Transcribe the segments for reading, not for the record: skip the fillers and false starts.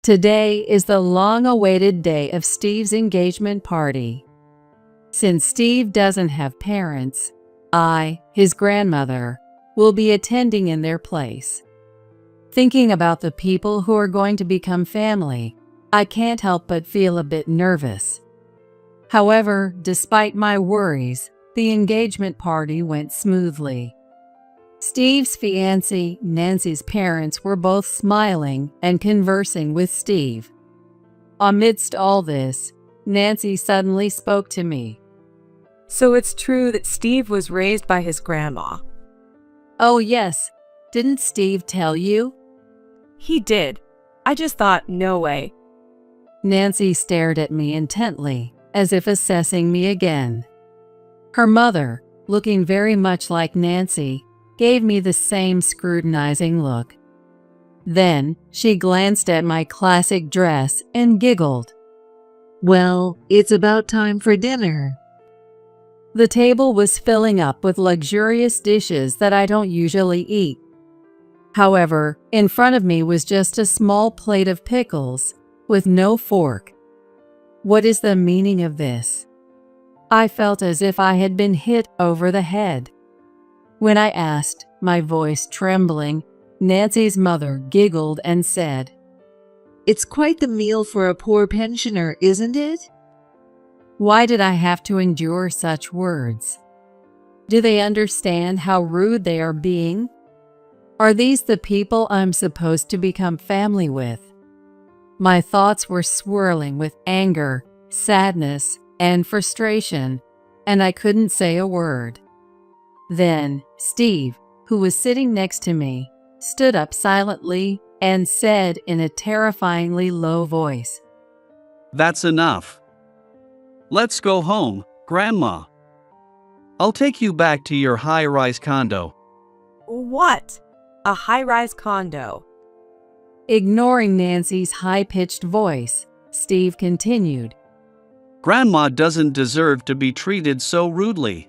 Today is the long-awaited day of Steve's engagement party. Since Steve doesn't have parents, I, his grandmother, will be attending in their place. Thinking about the people who are going to become family, I can't help but feel a bit nervous. However, despite my worries, the engagement party went smoothly. Steve's fiancée, Nancy's parents were both smiling and conversing with Steve. Amidst all this, Nancy suddenly spoke to me. So it's true that Steve was raised by his grandma? Oh yes, didn't Steve tell you? He did. I just thought, no way. Nancy stared at me intently, as if assessing me again. Her mother, looking very much like Nancy, gave me the same scrutinizing look. Then, she glanced at my classic dress and giggled. Well, it's about time for dinner. The table was filling up with luxurious dishes that I don't usually eat. However, in front of me was just a small plate of pickles, with no fork. What is the meaning of this? I felt as if I had been hit over the head. When I asked, my voice trembling, Nancy's mother giggled and said, It's quite the meal for a poor pensioner, isn't it? Why did I have to endure such words? Do they understand how rude they are being? Are these the people I'm supposed to become family with? My thoughts were swirling with anger, sadness, and frustration, and I couldn't say a word. Then, Steve, who was sitting next to me, stood up silently and said in a terrifyingly low voice, That's enough. Let's go home, Grandma. I'll take you back to your high-rise condo. What? A high-rise condo? Ignoring Nancy's high-pitched voice, Steve continued, Grandma doesn't deserve to be treated so rudely.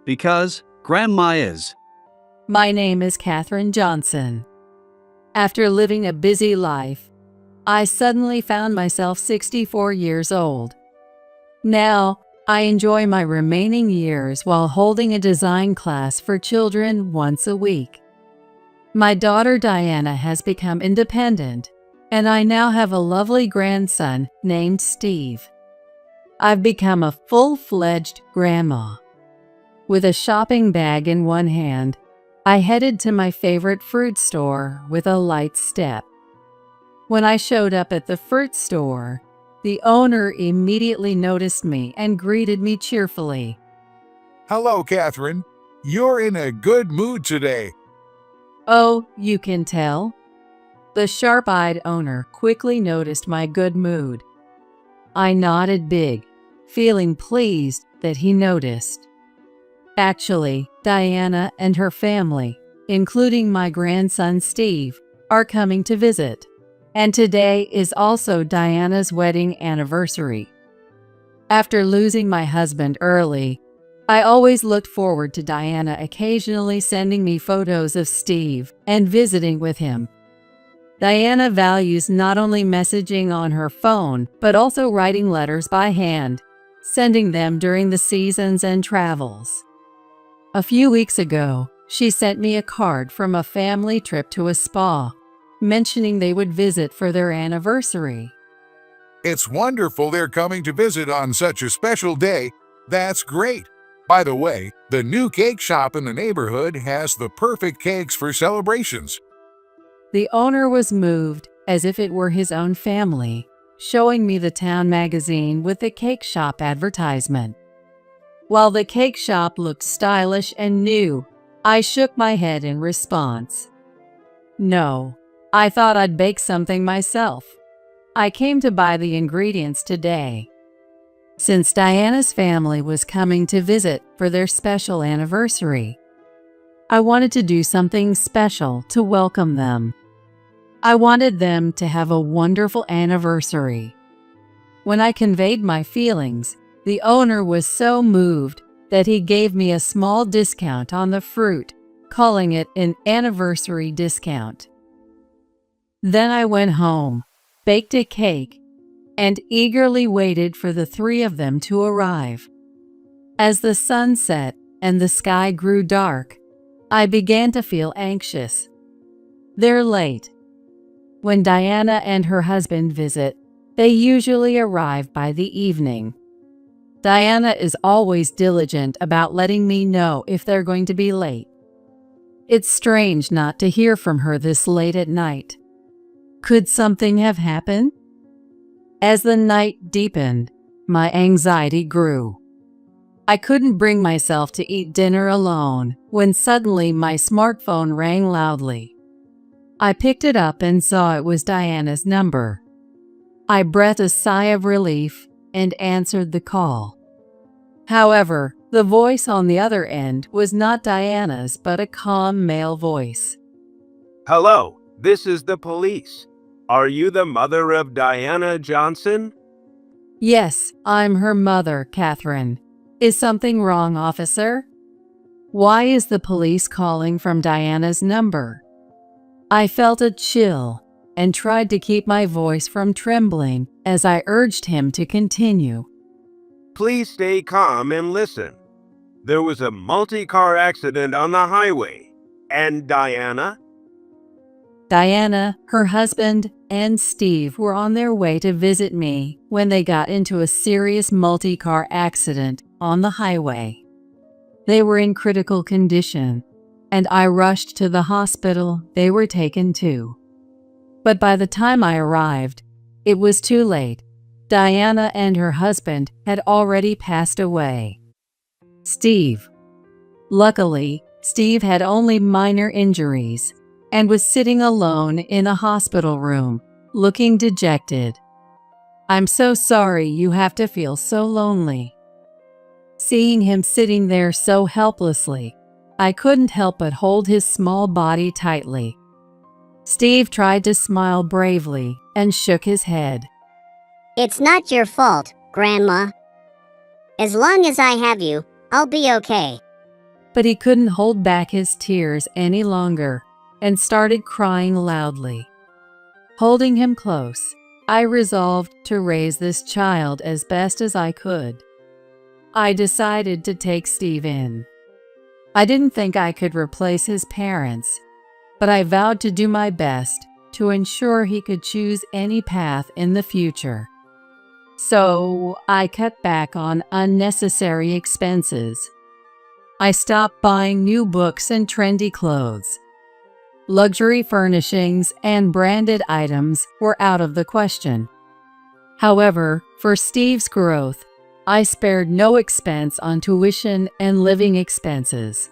Because Grandma is. My name is Katherine Johnson. After living a busy life, I suddenly found myself 64 years old. Now, I enjoy my remaining years while holding a design class for children once a week. My daughter Diana has become independent, and I now have a lovely grandson named Steve. I've become a full-fledged grandma. With a shopping bag in one hand, I headed to my favorite fruit store with a light step. When I showed up at the fruit store, the owner immediately noticed me and greeted me cheerfully. Hello, Catherine. You're in a good mood today. Oh, you can tell? The sharp-eyed owner quickly noticed my good mood. I nodded big, feeling pleased that he noticed. Actually, Diana and her family, including my grandson Steve, are coming to visit. And today is also Diana's wedding anniversary. After losing my husband early, I always looked forward to Diana occasionally sending me photos of Steve and visiting with him. Diana values not only messaging on her phone, but also writing letters by hand, sending them during the seasons and travels. A few weeks ago, she sent me a card from a family trip to a spa, mentioning they would visit for their anniversary. It's wonderful they're coming to visit on such a special day. That's great. By the way, the new cake shop in the neighborhood has the perfect cakes for celebrations. The owner was moved, as if it were his own family, showing me the town magazine with the cake shop advertisement. While the cake shop looked stylish and new, I shook my head in response. No, I thought I'd bake something myself. I came to buy the ingredients today. Since Diana's family was coming to visit for their special anniversary, I wanted to do something special to welcome them. I wanted them to have a wonderful anniversary. When I conveyed my feelings, the owner was so moved that he gave me a small discount on the fruit, calling it an anniversary discount. Then I went home, baked a cake, and eagerly waited for the three of them to arrive. As the sun set and the sky grew dark, I began to feel anxious. They're late. When Diana and her husband visit, they usually arrive by the evening. Diana is always diligent about letting me know if they're going to be late. It's strange not to hear from her this late at night. Could something have happened? As the night deepened, my anxiety grew. I couldn't bring myself to eat dinner alone when suddenly my smartphone rang loudly. I picked it up and saw it was Diana's number. I breathed a sigh of relief and answered the call. However, the voice on the other end was not Diana's but a calm male voice. Hello, this is the police. Are you the mother of Diana Johnson? Yes, I'm her mother, Catherine. Is something wrong, officer? Why is the police calling from Diana's number? I felt a chill and tried to keep my voice from trembling as I urged him to continue. Please stay calm and listen. There was a multi-car accident on the highway, and Diana, her husband, and Steve were on their way to visit me when they got into a serious multi-car accident on the highway. They were in critical condition, and I rushed to the hospital they were taken to. But by the time I arrived, it was too late. Diana and her husband had already passed away. Steve. Luckily, Steve had only minor injuries and was sitting alone in a hospital room, looking dejected. I'm so sorry you have to feel so lonely. Seeing him sitting there so helplessly, I couldn't help but hold his small body tightly. Steve tried to smile bravely and shook his head. It's not your fault, Grandma. As long as I have you, I'll be okay. But he couldn't hold back his tears any longer and started crying loudly. Holding him close, I resolved to raise this child as best as I could. I decided to take Steve in. I didn't think I could replace his parents, but I vowed to do my best to ensure he could choose any path in the future. So I cut back on unnecessary expenses. I stopped buying new books and trendy clothes. Luxury furnishings and branded items were out of the question. However, for Steve's growth, I spared no expense on tuition and living expenses.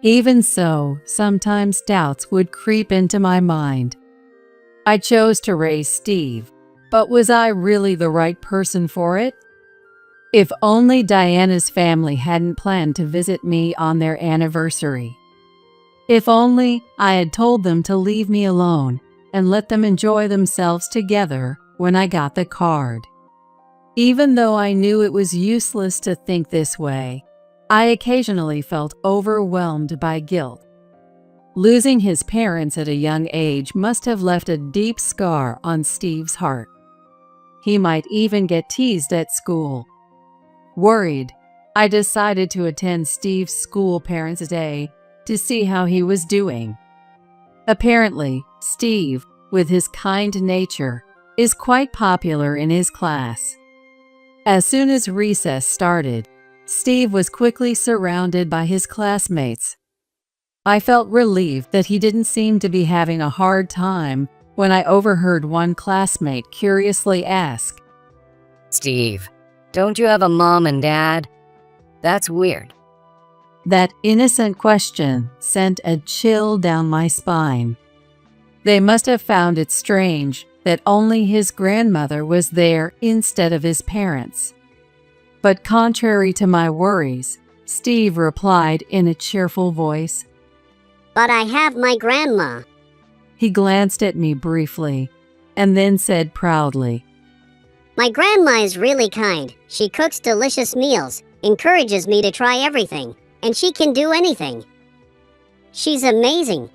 Even so, sometimes doubts would creep into my mind. I chose to raise Steve, but was I really the right person for it? If only Diana's family hadn't planned to visit me on their anniversary. If only I had told them to leave me alone and let them enjoy themselves together when I got the card. Even though I knew it was useless to think this way, I occasionally felt overwhelmed by guilt. Losing his parents at a young age must have left a deep scar on Steve's heart. He might even get teased at school. Worried, I decided to attend Steve's school Parents' Day to see how he was doing. Apparently, Steve, with his kind nature, is quite popular in his class. As soon as recess started, Steve was quickly surrounded by his classmates. I felt relieved that he didn't seem to be having a hard time when I overheard one classmate curiously ask, Steve, don't you have a mom and dad? That's weird. That innocent question sent a chill down my spine. They must have found it strange that only his grandmother was there instead of his parents. But contrary to my worries, Steve replied in a cheerful voice, But I have my grandma. He glanced at me briefly and then said proudly, My grandma is really kind. She cooks delicious meals, encourages me to try everything, and she can do anything. She's amazing.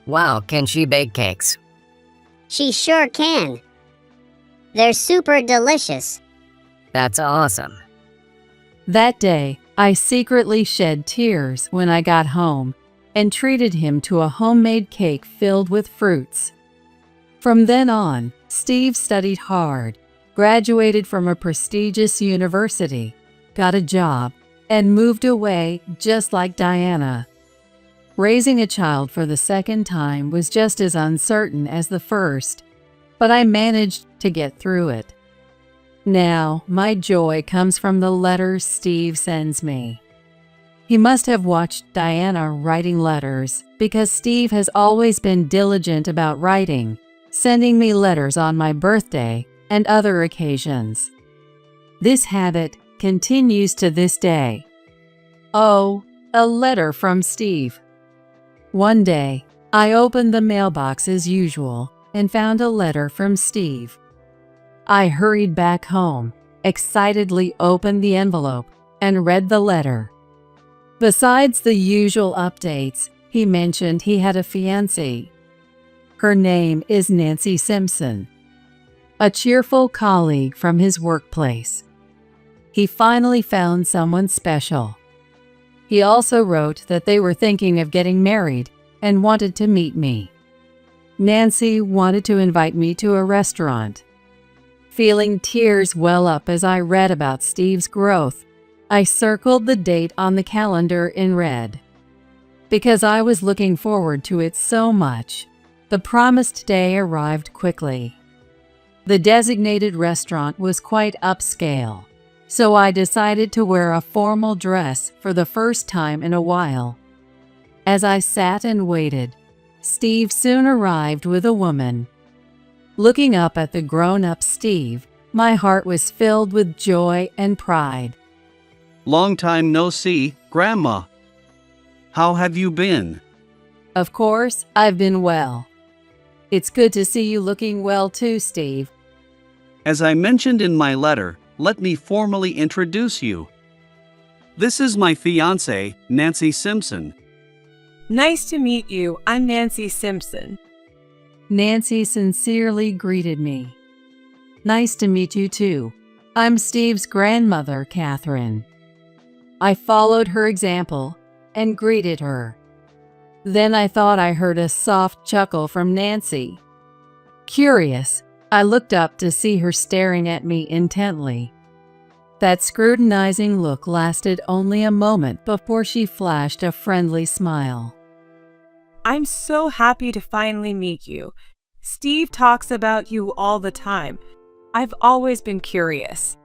Wow, can she bake cakes? She sure can. They're super delicious. That's awesome. That day, I secretly shed tears when I got home and treated him to a homemade cake filled with fruits. From then on, Steve studied hard, graduated from a prestigious university, got a job, and moved away just like Diana. Raising a child for the second time was just as uncertain as the first, but I managed to get through it. Now, my joy comes from the letters Steve sends me. He must have watched Diana writing letters because Steve has always been diligent about writing, sending me letters on my birthday and other occasions. This habit continues to this day. Oh, a letter from Steve. One day, I opened the mailbox as usual and found a letter from Steve. I hurried back home, excitedly opened the envelope, and read the letter. Besides the usual updates, he mentioned he had a fiancée. Her name is Nancy Simpson, a cheerful colleague from his workplace. He finally found someone special. He also wrote that they were thinking of getting married and wanted to meet me. Nancy wanted to invite me to a restaurant. Feeling tears well up as I read about Steve's growth, I circled the date on the calendar in red. Because I was looking forward to it so much, the promised day arrived quickly. The designated restaurant was quite upscale, so I decided to wear a formal dress for the first time in a while. As I sat and waited, Steve soon arrived with a woman. Looking up at the grown-up Steve, my heart was filled with joy and pride. Long time no see, Grandma. How have you been? Of course, I've been well. It's good to see you looking well too, Steve. As I mentioned in my letter, let me formally introduce you. This is my fiancée, Nancy Simpson. Nice to meet you. I'm Nancy Simpson. Nancy sincerely greeted me. Nice to meet you too. I'm Steve's grandmother, Catherine. I followed her example and greeted her. Then I thought I heard a soft chuckle from Nancy. Curious, I looked up to see her staring at me intently. That scrutinizing look lasted only a moment before she flashed a friendly smile. I'm so happy to finally meet you. Steve talks about you all the time. I've always been curious.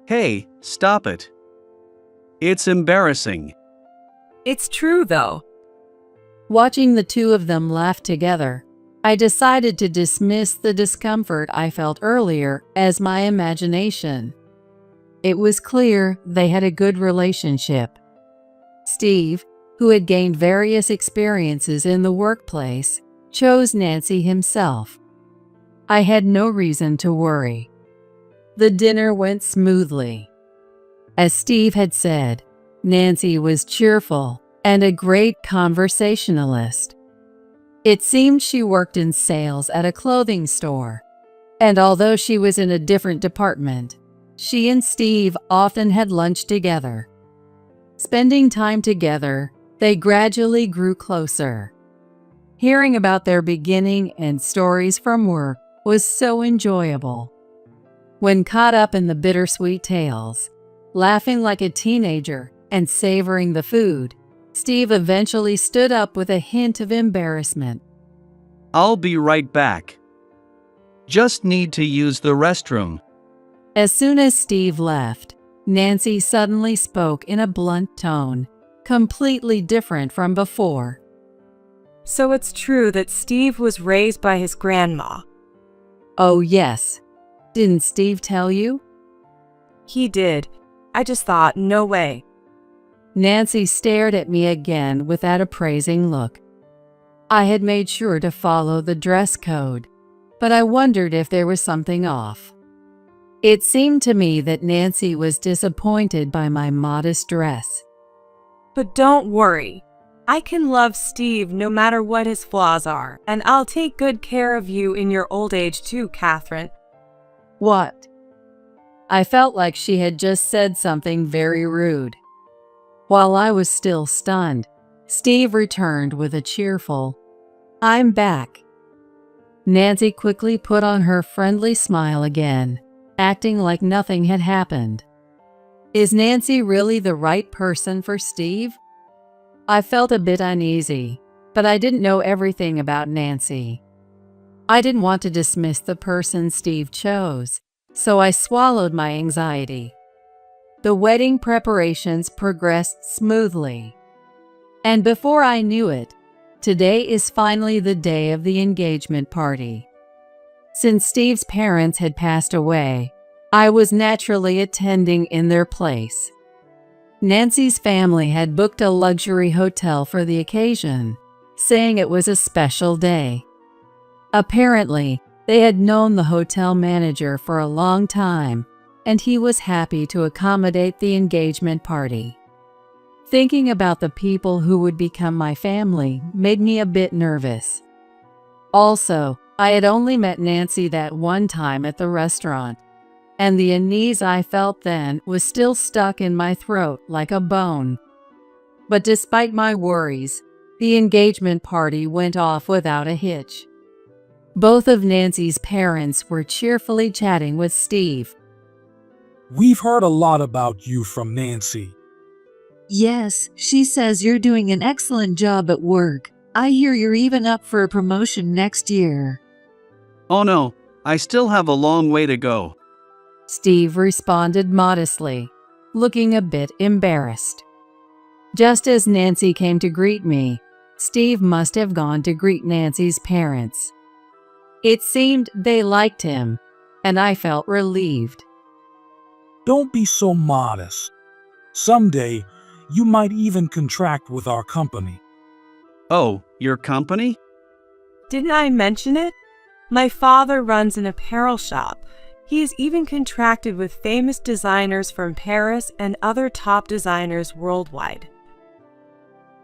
Hey, stop it. It's embarrassing. It's true, though. Watching the two of them laugh together, I decided to dismiss the discomfort I felt earlier as my imagination. It was clear they had a good relationship. Steve, who had gained various experiences in the workplace, chose Nancy himself. I had no reason to worry. The dinner went smoothly. As Steve had said, Nancy was cheerful and a great conversationalist. It seemed she worked in sales at a clothing store, and although she was in a different department, she and Steve often had lunch together. Spending time together, they gradually grew closer. Hearing about their beginning and stories from work was so enjoyable. When caught up in the bittersweet tales, laughing like a teenager and savoring the food, Steve eventually stood up with a hint of embarrassment. I'll be right back. Just need to use the restroom. As soon as Steve left, Nancy suddenly spoke in a blunt tone, completely different from before. So it's true that Steve was raised by his grandma. Oh yes. Didn't Steve tell you? He did. I just thought, no way. Nancy stared at me again with that appraising look. I had made sure to follow the dress code, but I wondered if there was something off. It seemed to me that Nancy was disappointed by my modest dress. But don't worry. I can love Steve no matter what his flaws are, and I'll take good care of you in your old age too, Catherine. What? I felt like she had just said something very rude. While I was still stunned, Steve returned with a cheerful, "I'm back." Nancy quickly put on her friendly smile again, acting like nothing had happened. Is Nancy really the right person for Steve? I felt a bit uneasy, but I didn't know everything about Nancy. I didn't want to dismiss the person Steve chose, so I swallowed my anxiety. The wedding preparations progressed smoothly. And before I knew it, today is finally the day of the engagement party. Since Steve's parents had passed away, I was naturally attending in their place. Nancy's family had booked a luxury hotel for the occasion, saying it was a special day. Apparently, they had known the hotel manager for a long time, and he was happy to accommodate the engagement party. Thinking about the people who would become my family made me a bit nervous. Also, I had only met Nancy that one time at the restaurant, and the unease I felt then was still stuck in my throat like a bone. But despite my worries, the engagement party went off without a hitch. Both of Nancy's parents were cheerfully chatting with Steve. We've heard a lot about you from Nancy. Yes, she says you're doing an excellent job at work. I hear you're even up for a promotion next year. Oh no, I still have a long way to go. Steve responded modestly, looking a bit embarrassed. Just as Nancy came to greet me, Steve must have gone to greet Nancy's parents. It seemed they liked him, and I felt relieved. Don't be so modest. Someday, you might even contract with our company. Oh, your company? Didn't I mention it? My father runs an apparel shop. He is even contracted with famous designers from Paris and other top designers worldwide.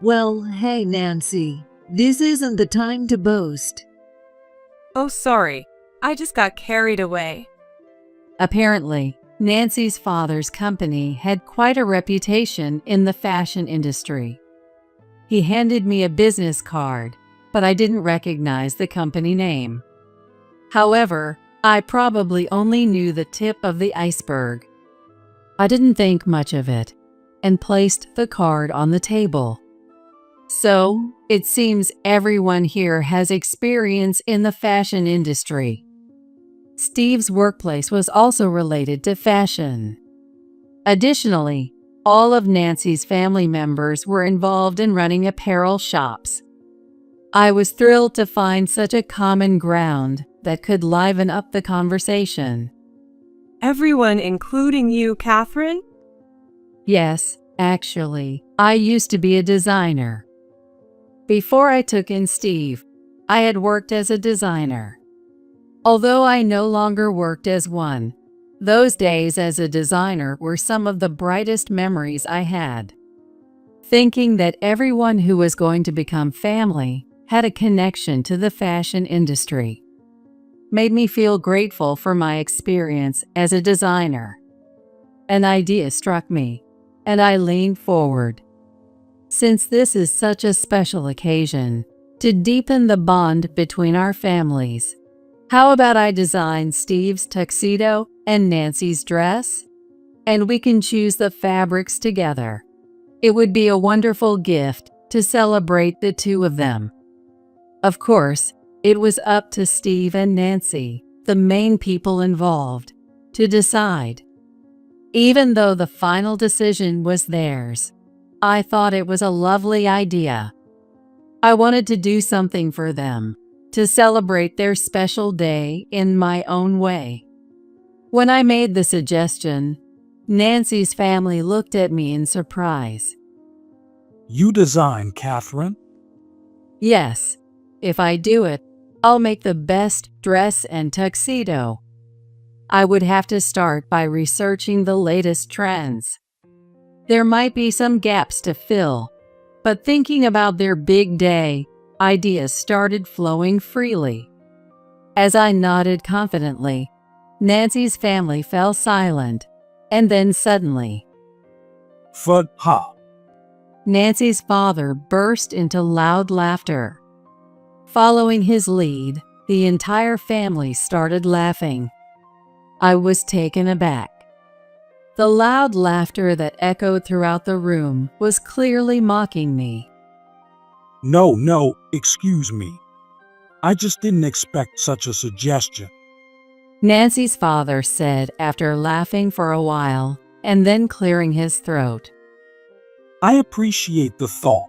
Well, hey Nancy, this isn't the time to boast. Oh, sorry. I just got carried away. Apparently, Nancy's father's company had quite a reputation in the fashion industry. He handed me a business card, but I didn't recognize the company name. However, I probably only knew the tip of the iceberg. I didn't think much of it and placed the card on the table. So, it seems everyone here has experience in the fashion industry. Steve's workplace was also related to fashion. Additionally, all of Nancy's family members were involved in running apparel shops. I was thrilled to find such a common ground that could liven up the conversation. Everyone, including you, Catherine? Yes, actually, I used to be a designer. Before I took in Steve, I had worked as a designer. Although I no longer worked as one, those days as a designer were some of the brightest memories I had. Thinking that everyone who was going to become family had a connection to the fashion industry made me feel grateful for my experience as a designer. An idea struck me, and I leaned forward. Since this is such a special occasion, to deepen the bond between our families, how about I design Steve's tuxedo and Nancy's dress? And we can choose the fabrics together. It would be a wonderful gift to celebrate the two of them. Of course, it was up to Steve and Nancy, the main people involved, to decide. Even though the final decision was theirs, I thought it was a lovely idea. I wanted to do something for them, to celebrate their special day in my own way. When I made the suggestion, Nancy's family looked at me in surprise. You design, Catherine? Yes, if I do it, I'll make the best dress and tuxedo. I would have to start by researching the latest trends. There might be some gaps to fill, but thinking about their big day, ideas started flowing freely. As I nodded confidently, Nancy's family fell silent, and then suddenly, Fud ha. Nancy's father burst into loud laughter. Following his lead, the entire family started laughing. I was taken aback. The loud laughter that echoed throughout the room was clearly mocking me. No, excuse me. I just didn't expect such a suggestion. Nancy's father said after laughing for a while and then clearing his throat. I appreciate the thought,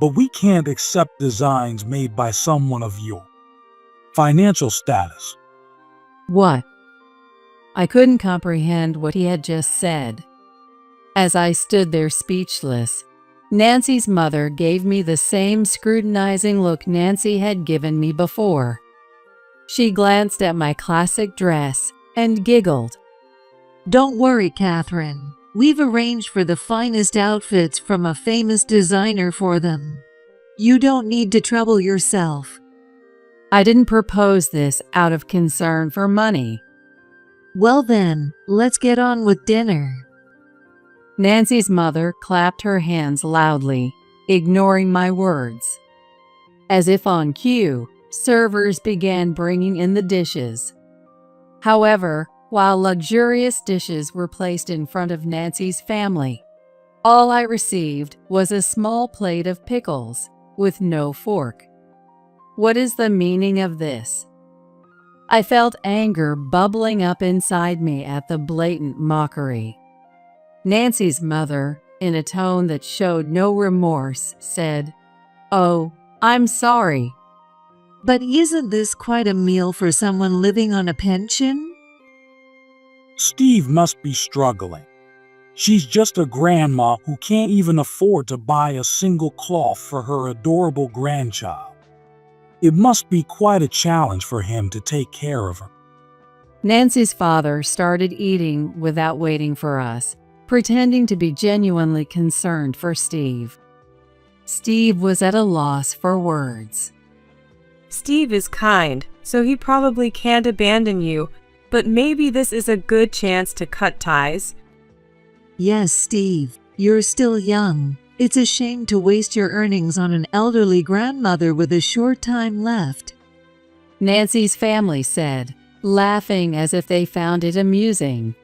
but we can't accept designs made by someone of your financial status. What? I couldn't comprehend what he had just said. As I stood there speechless, Nancy's mother gave me the same scrutinizing look Nancy had given me before. She glanced at my classic dress and giggled. Don't worry, Catherine. We've arranged for the finest outfits from a famous designer for them. You don't need to trouble yourself. I didn't propose this out of concern for money. Well then, let's get on with dinner. Nancy's mother clapped her hands loudly, ignoring my words. As if on cue, servers began bringing in the dishes. However, while luxurious dishes were placed in front of Nancy's family, all I received was a small plate of pickles with no fork. What is the meaning of this? I felt anger bubbling up inside me at the blatant mockery. Nancy's mother, in a tone that showed no remorse, said, "Oh, I'm sorry." But isn't this quite a meal for someone living on a pension? Steve must be struggling. She's just a grandma who can't even afford to buy a single cloth for her adorable grandchild. It must be quite a challenge for him to take care of her. Nancy's father started eating without waiting for us, pretending to be genuinely concerned for Steve. Steve was at a loss for words. Steve is kind, so he probably can't abandon you, but maybe this is a good chance to cut ties. Yes, Steve, you're still young. It's a shame to waste your earnings on an elderly grandmother with a short time left. Nancy's family said, laughing as if they found it amusing.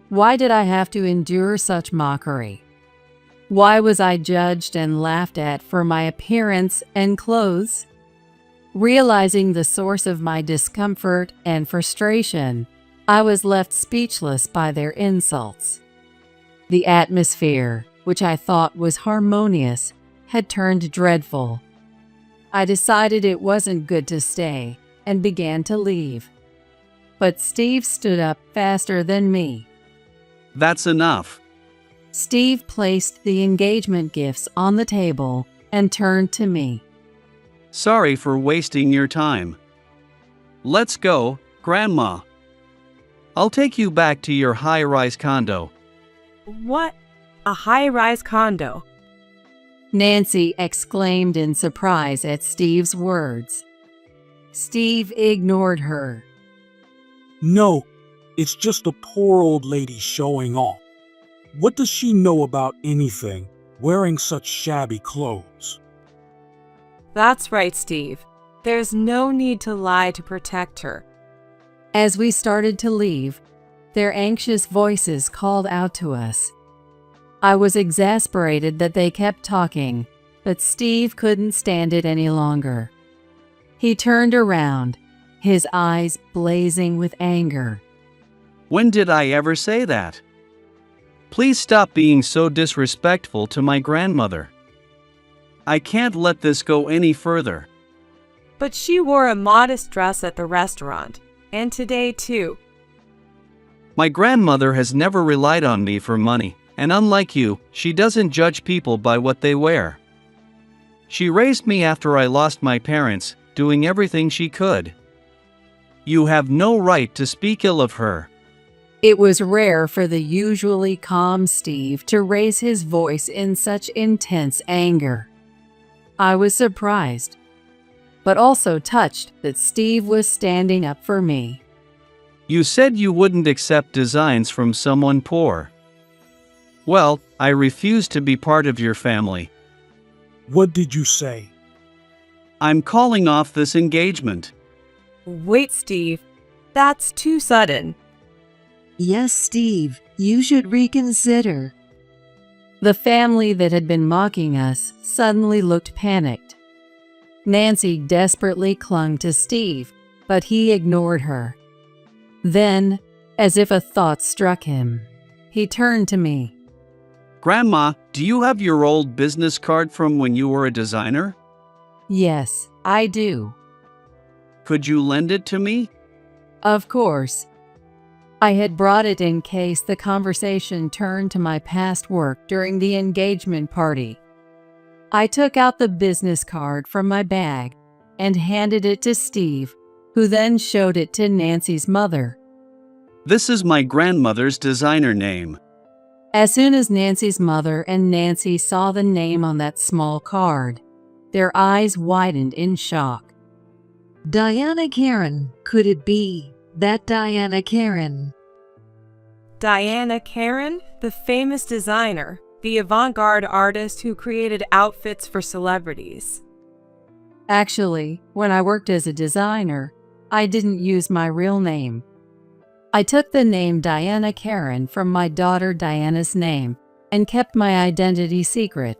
Why did I have to endure such mockery? Why was I judged and laughed at for my appearance and clothes? Realizing the source of my discomfort and frustration, I was left speechless by their insults. The atmosphere, which I thought was harmonious, had turned dreadful. I decided it wasn't good to stay and began to leave. But Steve stood up faster than me. That's enough. Steve placed the engagement gifts on the table and turned to me. Sorry for wasting your time. Let's go, Grandma. I'll take you back to your high-rise condo. What? A high-rise condo? Nancy exclaimed in surprise at Steve's words. Steve ignored her. No, it's just a poor old lady showing off. What does she know about anything, wearing such shabby clothes? That's right, Steve. There's no need to lie to protect her. As we started to leave, their anxious voices called out to us. I was exasperated that they kept talking, but Steve couldn't stand it any longer. He turned around, his eyes blazing with anger. When did I ever say that? Please stop being so disrespectful to my grandmother. I can't let this go any further. But she wore a modest dress at the restaurant, and today too. My grandmother has never relied on me for money, and unlike you, she doesn't judge people by what they wear. She raised me after I lost my parents, doing everything she could. You have no right to speak ill of her. It was rare for the usually calm Steve to raise his voice in such intense anger. I was surprised, but also touched that Steve was standing up for me. You said you wouldn't accept designs from someone poor. Well, I refuse to be part of your family. What did you say? I'm calling off this engagement. Wait, Steve. That's too sudden. Yes, Steve, you should reconsider. The family that had been mocking us suddenly looked panicked. Nancy desperately clung to Steve, but he ignored her. Then, as if a thought struck him, he turned to me. Grandma, do you have your old business card from when you were a designer? Yes, I do. Could you lend it to me? Of course. I had brought it in case the conversation turned to my past work during the engagement party. I took out the business card from my bag and handed it to Steve, who then showed it to Nancy's mother. This is my grandmother's designer name. As soon as Nancy's mother and Nancy saw the name on that small card, their eyes widened in shock. Diana Karen, could it be that Diana Karen? Diana Karen, the famous designer, the avant-garde artist who created outfits for celebrities. Actually, when I worked as a designer, I didn't use my real name. I took the name Diana Karen from my daughter Diana's name and kept my identity secret,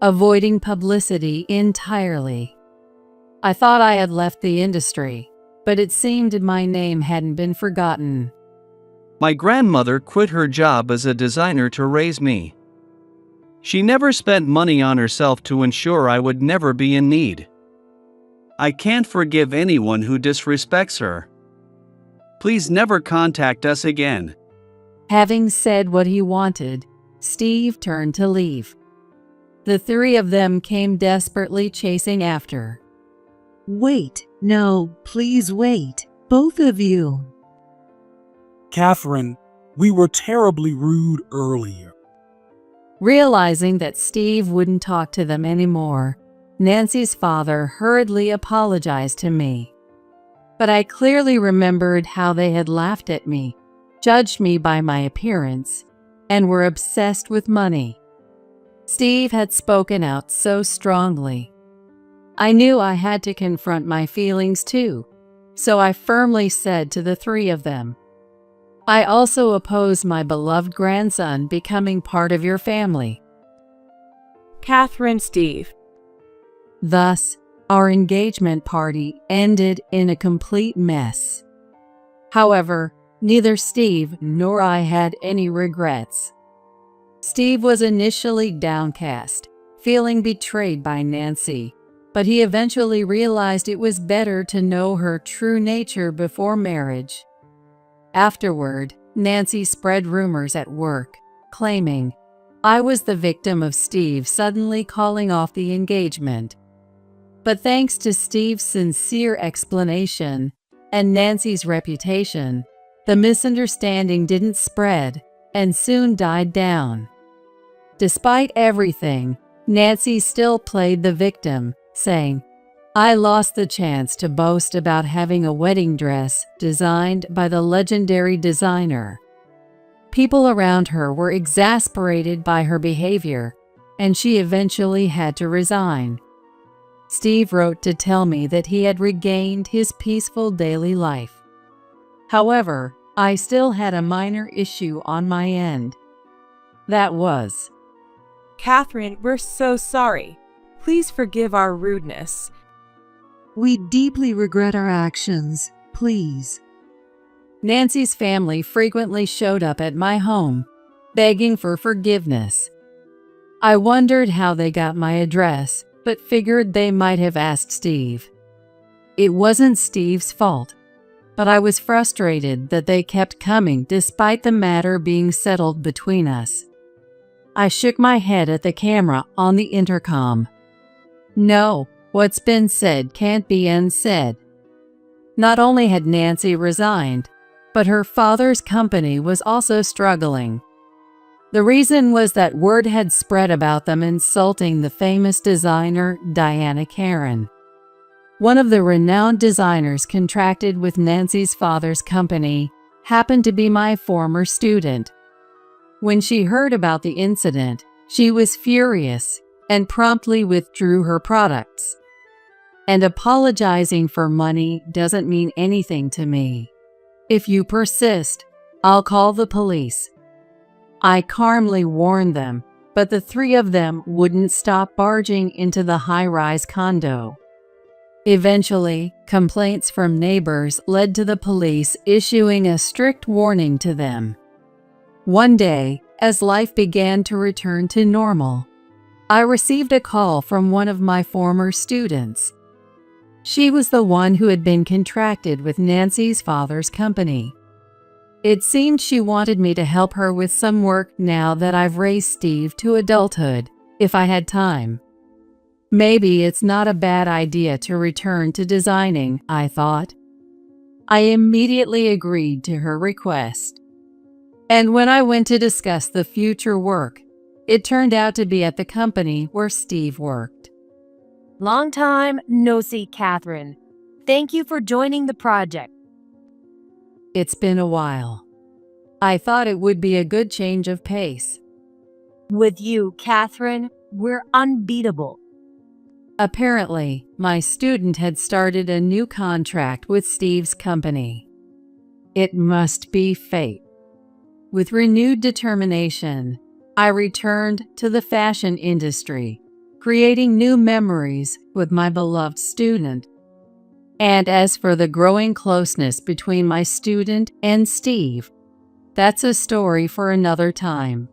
avoiding publicity entirely. I thought I had left the industry, but it seemed my name hadn't been forgotten. My grandmother quit her job as a designer to raise me. She never spent money on herself to ensure I would never be in need. I can't forgive anyone who disrespects her. Please never contact us again. Having said what he wanted, Steve turned to leave. The three of them came desperately chasing after. Wait, no, please wait, both of you. Catherine, we were terribly rude earlier. Realizing that Steve wouldn't talk to them anymore, Nancy's father hurriedly apologized to me. But I clearly remembered how they had laughed at me, judged me by my appearance, and were obsessed with money. Steve had spoken out so strongly. I knew I had to confront my feelings too, so I firmly said to the three of them, I also oppose my beloved grandson becoming part of your family. Catherine, Steve. Thus, our engagement party ended in a complete mess. However, neither Steve nor I had any regrets. Steve was initially downcast, feeling betrayed by Nancy, but he eventually realized it was better to know her true nature before marriage. Afterward, Nancy spread rumors at work, claiming I was the victim of Steve suddenly calling off the engagement. But thanks to Steve's sincere explanation and Nancy's reputation, the misunderstanding didn't spread and soon died down. Despite everything, Nancy still played the victim, saying, I lost the chance to boast about having a wedding dress designed by the legendary designer. People around her were exasperated by her behavior, and she eventually had to resign. Steve wrote to tell me that he had regained his peaceful daily life. However, I still had a minor issue on my end. That was, Catherine, we're so sorry. Please forgive our rudeness. We deeply regret our actions, please. Nancy's family frequently showed up at my home, begging for forgiveness. I wondered how they got my address, but figured they might have asked Steve. It wasn't Steve's fault, but I was frustrated that they kept coming despite the matter being settled between us. I shook my head at the camera on the intercom. No, what's been said can't be unsaid. Not only had Nancy resigned, but her father's company was also struggling. The reason was that word had spread about them insulting the famous designer Diana Karen. One of the renowned designers contracted with Nancy's father's company happened to be my former student. When she heard about the incident, she was furious and promptly withdrew her products. And apologizing for money doesn't mean anything to me. If you persist, I'll call the police. I calmly warned them, but the three of them wouldn't stop barging into the high-rise condo. Eventually, complaints from neighbors led to the police issuing a strict warning to them. One day, as life began to return to normal, I received a call from one of my former students. She was the one who had been contracted with Nancy's father's company. It seemed she wanted me to help her with some work now that I've raised Steve to adulthood, if I had time. Maybe it's not a bad idea to return to designing, I thought. I immediately agreed to her request. And when I went to discuss the future work, it turned out to be at the company where Steve worked. Long time no see, Catherine. Thank you for joining the project. It's been a while. I thought it would be a good change of pace. With you, Catherine, we're unbeatable. Apparently, my student had started a new contract with Steve's company. It must be fate. With renewed determination, I returned to the fashion industry, creating new memories with my beloved student. And as for the growing closeness between my student and Steve, that's a story for another time.